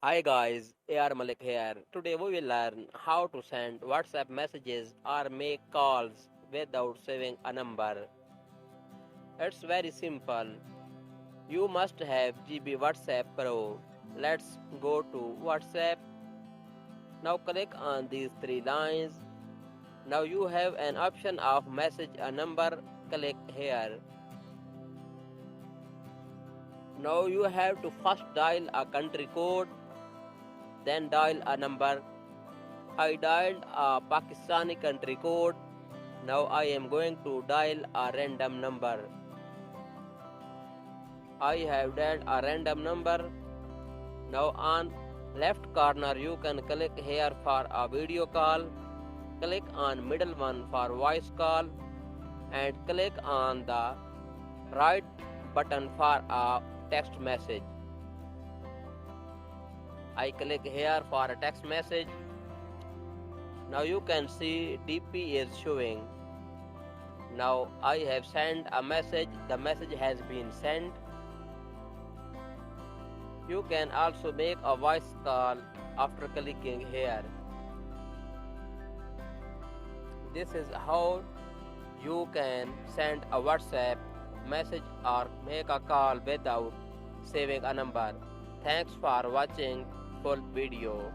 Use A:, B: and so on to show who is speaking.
A: Hi guys, AR Malik here. Today we will learn how to send WhatsApp messages or make calls without saving a number. It's very simple. You must have GB WhatsApp Pro. Let's go to WhatsApp. Now click on these three lines. Now you have an option of message a number. Click here. Now you have to first dial a country code, then dial a number. I dialed a Pakistani country code. Now I am going to dial a random number. I have dialed a random number. Now on left corner you can click here for a video call. Click on middle one for voice call and click on the right button for a text message. I click here for a text message. Now you can see DP is showing. Now I have sent a message. The message has been sent. You can also make a voice call after clicking here. This is how you can send a WhatsApp message or make a call without saving a number. Thanks for watching full video.